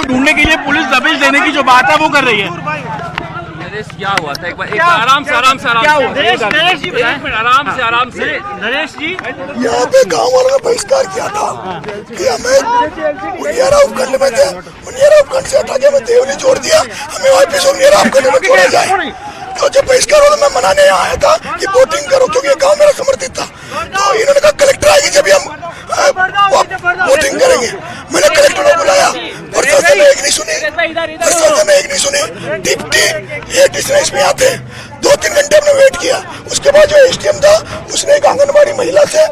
ढूंढने के लिए पुलिस दबिश देने की जो बात है वो कर रही है। नरेश क्या हुआ था एक बार आराम से आराम से नरेश जी यहाँ पे गांव वालों ने बहिष्कार किया था कि हमें उनियारा उपखंड में थे, उनियारा उपखंड से हटा के हमें देवली जोड़ दिया, हमें वापस उनियारा उपखंड में छोड़ा जाए। तो जब बहिष्कार वालों मैं मनाने यहाँ आया था कि वोटिंग करो क्योंकि ये गांव मेरा समर्थित था, तो इन्होंने कहा कलेक्टर आएगी जब हम वोटिंग करेंगे। मैंने कलेक्टर को बुलाया, प्रशासन ने एक नहीं सुनी, डिप्टी एडिशनल में आते 2-3 घंटे हमने वेट किया। उसके बाद जो एसडीएम था उसने एक आंगनबाड़ी महिला से,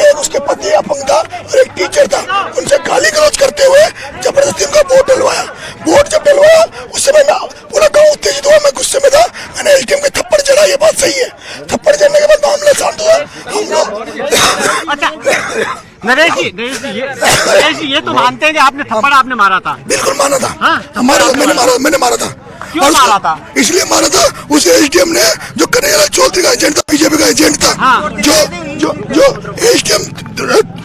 एक उसके पति अपंग था और एक टीचर था, उनसे गाली गलौज करते हुए जबरदस्ती उनका वोट डलवाया। वोट जब डलवाया उस समय मैं पूरा गाँव उत्तेजित हुआ, मैं गुस्से में था, मैंने एसडीएम के थप्पड़ चढ़ा। ये बात सही है, थप्पड़ चढ़ने के बाद मामला शांत हुआ। हम लोग नरेश जी ये तो मानते हैं कि आपने थप्पड़ आपने मारा था? बिल्कुल माना था। मैंने मारा था। क्यों मारा था? इसलिए मारा था, उस एसडीएम ने जो कन्हैया चौधरी का एजेंट था, बीजेपी का एजेंट था, जो एसडीएम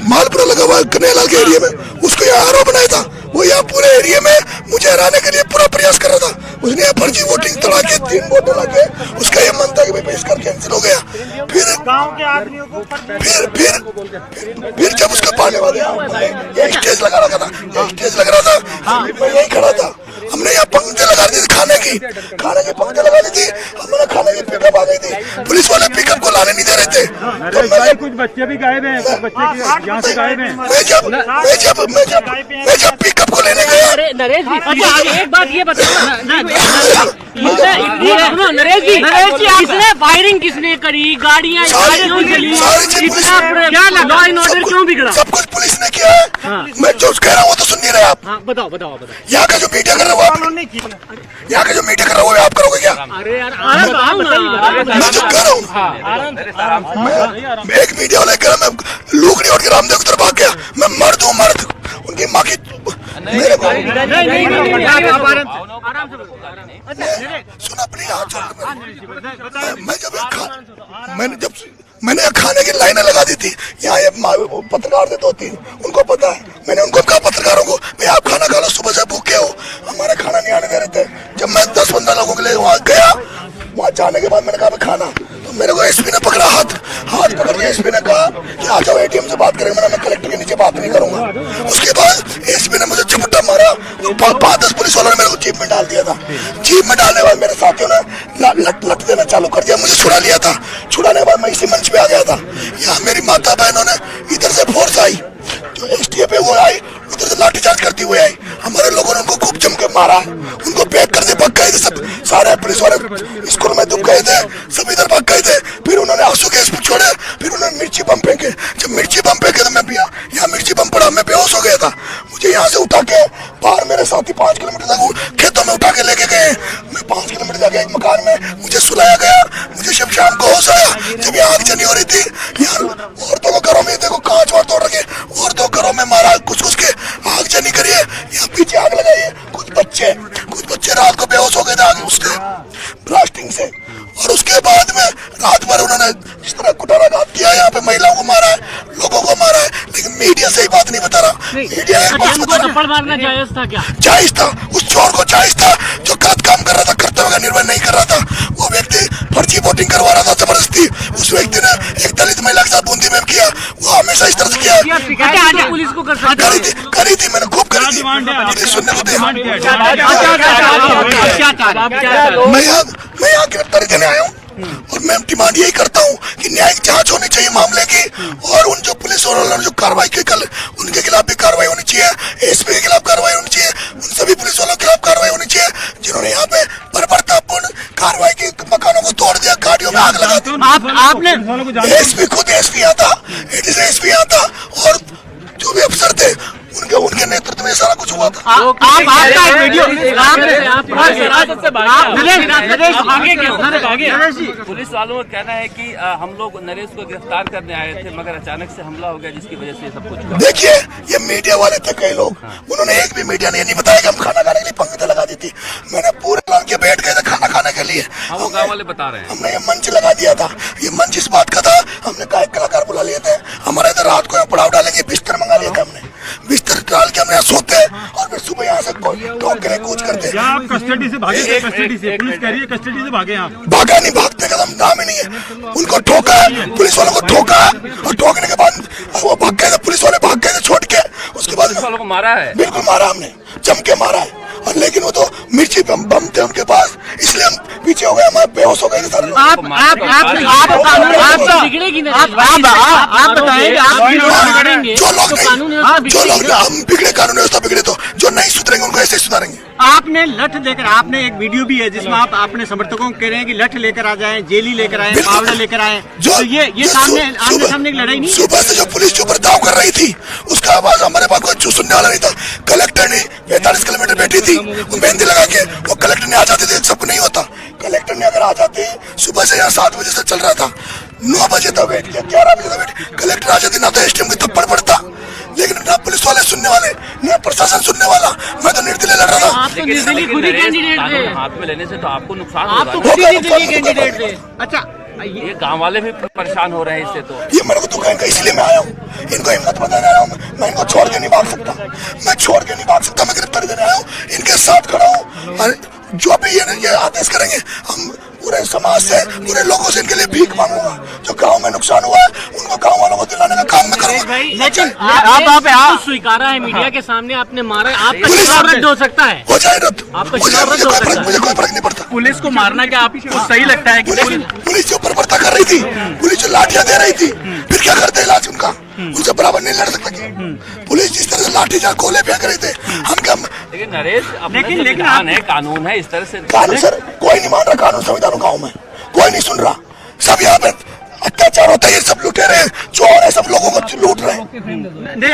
मालपुरा लगा हुआ है कन्हैया के एरिया में, उसको यहाँ आरोप बनाया था। वो यहाँ पूरे एरिया में मुझे हराने के लिए पूरा प्रयास कर रहा था। उसने यहाँ फर्जी वोटिंग तड़ा के 3 वोट डला के उसका ये मन था कि भाई बहिष्कार कैंसिल हो गया। फिर गांव के आदमियों को फिर जब उसका पाने वाले स्टेज लगा रखा था, मैं यही खड़ा था, हमने यहाँ पंक्ति लगा दी थी, खाने की पंक्ति लगा दी थी, हमने खाने की पिकअप आ गई थी, पुलिस वाले पिकअप को लाने नहीं दे रहे थे। तो कुछ बच्चे भी गायब हैं, कुछ बच्चे यहाँ से गायब हैं। मैं जब पिकअप को लेने गया, नरेश जी अच्छा एक बात ये बताओ नरेश जी किसने फायरिंग किसने करी, गाड़ियाँ क्यों चली, क्या लॉ एंड ऑर्डर क्यों बिगड़ा? सब कुछ पुलिस ने किया है। मैं जो कह रहा हूँ वो तो सुन नहीं रहे आप। बताओ यहाँ का जो मीडिया कर रहा है वो आप करोगे क्या? अरे यार मैं जो कह रहा हूँ, एक मीडिया वाला कह रहा मैं लूक नहीं उठ के रामदेव की तरफ भाग गया, मैं मर्द हूँ, मर्द उनकी माँ की मेरे को सुना अपनी हाथ छोड़। मैंने खाने की लाइनें लगा दी थी, यहाँ ये पत्रकार थे 2-3, उनको पता है। मैंने उनको कहा पत्रकारों को भाई आप खाना खा लो, सुबह से भूखे हो, हमारे खाना नहीं आने दे रहे थे। जब मैं 10-15 लोगों के लिए वहाँ गया, वहाँ जाने के बाद मैंने कहा खाना, तो मेरे को एसपी ने पकड़ा, हाथ पकड़ के एसपी ने कहा कि आ जाओ एटीएम से बात करेंगे। मैं कलेक्टर के नीचे बात नहीं करूंगा। उसके बाद एसपी ने मुझे झपट्टा मारा, 5-10 पुलिस वालों ने मेरे को जीप में डाल दिया था। जीप में डालने के बाद मेरे साथियों ने लट देना चालू कर दिया, मुझे छुड़ा लिया था। छुड़ाने के बाद मैं इसी मंच पे आ गया था। यहाँ मेरी माता बहनों ने इधर से फोर्स आई, जो एसटीएफ है वो आई, उधर से लाठीचार्ज करती हुई आई। हमारे लोगों ने उनको खूब जम के मारा, उनको पैक करके भाग गए थे। सब सारे पुलिस वाले स्कूल में दुब गए थे, सब इधर भाग गए थे। फिर उन्होंने आंसू गैस छोड़े, फिर उन्होंने मिर्ची बम फेंके। जब मिर्ची बम फेंके तो मैं यहाँ मिर्ची बम पड़ा, मैं बेहोश हो गया था। मुझे यहाँ से उठा के बाहर मेरे साथी 5 किलोमीटर तक खेतों में उठा के लेके गए। मैं 5 किलोमीटर जाके एक मकान में मुझे सुलाया गया। मुझे जब शाम को होश आया, जब यहाँ आग जनी हो रही थी, यहाँ औरतों को घरों में देखो कांच वार तोड़ रखे, औरतों घरों में मारा, कुछ के आग जनी करिए, यहाँ पीछे आग लगाई है। कुछ बच्चे रात को बेहोश हो गए थे आगे उसके ब्लास्टिंग से। और उसके बाद में रात भर उन्होंने जिस तरह कुटाराघात किया, यहाँ पे महिलाओं को मारा है, लोगों को मारा है, लेकिन मीडिया सही बात नहीं बता रहा। मीडिया थप्पड़ मारना जायज था क्या? जायज था, उस चोर को जायज था जो गलत काम कर रहा था, कर्तव्य का निर्वहन नहीं कर रहा था। वो व्यक्ति फर्जी वोटिंग करवा रहा था जबरदस्ती। उस व्यक्ति ने एक दलित महिला के साथ बूंदी में किया, वो हमेशा इस तरह से किया। पुलिस को करी थी मैंने, खूब करी थी, सुनने को दिया। मैं यहाँ गिरफ्तारी देने आया हूँ और मैं डिमांड यही करता हूँ कि न्यायिक जांच होनी चाहिए मामले की, और उन जो पुलिस वालों ने जो कार्रवाई की कल, उनके खिलाफ भी कार्रवाई होनी चाहिए। एसपी के खिलाफ कार्रवाई होनी चाहिए, उन सभी पुलिस वालों के खिलाफ कार्रवाई होनी चाहिए जिन्होंने यहाँ पे बर्बरतापूर्ण कार्रवाई की, मकानों को तोड़ दिया, गाड़ियों में आग लगा दी। आपने एसपी खुद एसपी आता, एडीसी एसपी आता, और जो भी अफसर थे उनके नेतृत्व में सारा कुछ हुआ था। पुलिस वालों का कहना है कि हम लोग नरेश को गिरफ्तार करने आए थे, मगर अचानक से हमला हो गया जिसकी वजह से सब कुछ हुआ। देखिए ये मीडिया वाले थे कई लोग, उन्होंने एक भी मीडिया ने नहीं बताया कि हम खाना खाने के लिए पंक्ति लगा दी थी। मैंने पूरे लाइन के बैठ गए थे खाना खाने के लिए। वो गाँव वाले बता रहे हैं हमने ये मंच लगा दिया था। ये मंच इस बात का था, हमने गायक कलाकार बुला लिए थे, हमारे इधर रात को पड़ाव डालेंगे, बिस्तर मंगा लिए थे हमने, बिस्तर डाल के हमने यहाँ सोते और फिर सुबह यहाँ से ठोक के कूच करते क्या आप कस्टडी से भागे थे? कस्टडी से पुलिस कह रही है कस्टडी से भागे आप। भागा नहीं, भागने का नाम ही नहीं है। उनको ठोका, पुलिस वालों को ठोका और ठोकने के बाद वो भाग गए थे, पुलिस वाले भाग गए थे छोड़ के। उसके बाद वालों को मारा है, बिल्कुल मारा हमने, जम के मारा है। और लेकिन वो तो मिर्ची बम थे उनके पास, इसलिए हम पीछे हो गए, हमारे बेहोश हो गए थे सर। आप बिगड़ेगी ना, आप बताएंगे, आप बिगड़ेंगे जो लोग तो कानून नहीं, जो लोग हम बिगड़े, कानून व्यवस्था बिगड़े तो जो नहीं सुधरेंगे उनको ऐसे सुधारेंगे। आपने लठ लेकर, आपने एक वीडियो भी है जिसमें आप अपने समर्थकों को कह रहे हैं कि लठ लेकर आ जाएं, जेली लेकर आए, पावड़ा लेकर आए। तो ये सामने आमने सामने की लड़ाई नहीं। सुबह से जो पुलिस के ऊपर दाव कर रही थी उसका आवाज हमारे पास कोई सुनने वाला नहीं था। कलेक्टर ने 45 किलोमीटर बैठी थी, वो मेहंदी लगा के वो कलेक्टर ने आ जाते थे, सब नहीं होता। कलेक्टर ने अगर आ जाते, सुबह से यहाँ 7 बजे से चल रहा था, 9 बजे तक वेट किया, 11 बजे तक वेट, कलेक्टर आ जाती ना तो एसडीएम की थप्पड़ पड़ता, लेकिन ना पुलिस वाले सुनने वाले, ना प्रशासन सुनने वाला। मैं तो निर्दलीय लड़ रहा था। आप तो निर्दलीय खुद ही कैंडिडेट थे, हाथ में लेने से तो आपको नुकसान आप तो होगा। खुद ही निर्दलीय कैंडिडेट थे। अच्छा, ये गांव वाले भी परेशान हो रहे हैं इससे। तो ये मेरे को दुकान का इसलिए मैं आया हूँ, इनको हिम्मत बताने आया हूँ। मैं इनको छोड़ के नहीं भाग सकता, मैं छोड़ के नहीं भाग सकता, मैं गिरफ्तारी देने आया हूँ, इनके साथ खड़ा हूँ। और जो भी ये आदेश करेंगे, हम पूरे समाज से, पूरे लोगों से इनके लिए भीख मांगूंगा। जो गांव में नुकसान हुआ है उनको गांव वालों को दिलाने का काम मैं करूंगा। लेकिन आप स्वीकारा है मीडिया के सामने, आपने मारा, आपका चुनाव रद्द हो सकता है। हो जाए रद्द, आपका हो जाए, चुनाव रद्द हो सकता है। मुझे कोई फर्क नहीं पड़ता। पुलिस को मारना क्या आपको सही लगता है? पुलिस जो बर्बरता कर रही थी, पुलिस जो लाठियां दे रही थी, फिर क्या करते इलाज उनका? उनसे बराबर नहीं लड़ सकता क्या? पुलिस जिस तरह से लाठी जहाँ गोले फेंक रहे थे, हम क्या? लेकिन नरेश, अपना जो लेकिन विधान है, कानून है, इस तरह से कानून सर कोई नहीं मान रहा, कानून संविधान गाँव में कोई नहीं सुन रहा। सब यहाँ पे अत्याचार होता है, ये सब लुटेरे हैं, चोर है, सब लोगों को लूट रहे हैं।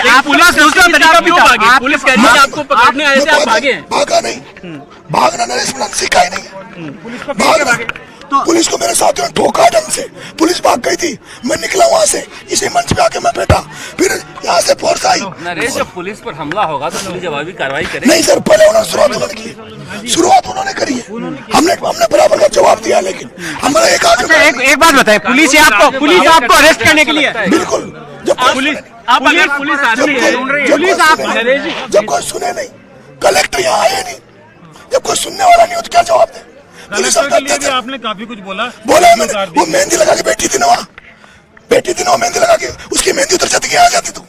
आप पुलिस दूसरा तरीका क्यों भागे? पुलिस कह रही है आपको पकड़ने आए थे, आप भागे। भागा नहीं, भागना नरेश ने सिखा ही नहीं। भागना पुलिस को मेरे साथियों ने ठोका ढंग से, पुलिस भाग गई थी, मैं निकला वहाँ से, इसी मंच पे आके मैं बैठा, फिर यहाँ से फोर्स आई। नरेश, जब पुलिस पर हमला होगा तो पुलिस जवाबी कार्रवाई करेगी। नहीं सर, पहले उन्होंने शुरुआत उन्होंने करी है, हमने बराबर का जवाब दिया, लेकिन हमारा एक एक बात बताए, पुलिस आपको अरेस्ट करने के लिए? बिल्कुल, जब पुलिस आती है, पुलिस आप जब कोई सुने नहीं, कलेक्टर यहाँ आए नहीं, जब कोई सुनने वाला नहीं हो तो क्या जवाब दे? पुलिस आपने काफी कुछ बोला मैंने, वो मेहंदी लगा के बैठी थी ना वहाँ, मेहंदी लगा के, उसकी मेहंदी उतर जाती, आ जाती तू,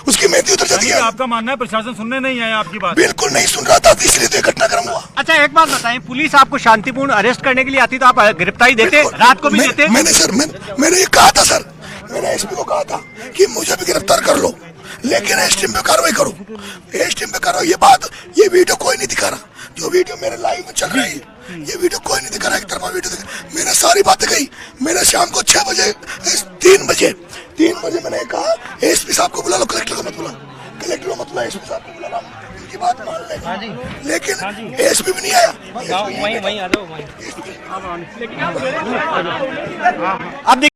उसकी मेहंदी उतर जाती है। आपका मानना है प्रशासन सुनने नहीं आया आपकी बात? बिल्कुल नहीं सुन रहा था, इसलिए तो घटनाक्रम हुआ। अच्छा, एक बात बताएं, पुलिस आपको शांतिपूर्ण अरेस्ट करने के लिए आती तो आप गिरफ्तारी देते, रात को भी देते? मैंने ये कहा था सर, मैंने एसपी को कहा था कि मुझे भी गिरफ्तार कर लो, लेकिन एसटीएम पे कार्रवाई करो, एसटीएम पे करो। ये वीडियो कोई नहीं दिखा रहा, जो वीडियो मेरे लाइव में चल रही है, ये वीडियो कोई नहीं दिखा रहा, एक तरफा वीडियो दिखा। मैंने सारी बातें कही, मैंने शाम को 6 बजे 3 बजे मैंने कहा एसपी साहब को बुला लो, कलेक्टर को मत बुला, एसपी साहब को बुला लो, उनकी बात मान लेंगे, लेकिन एसपी भी नहीं आया। अब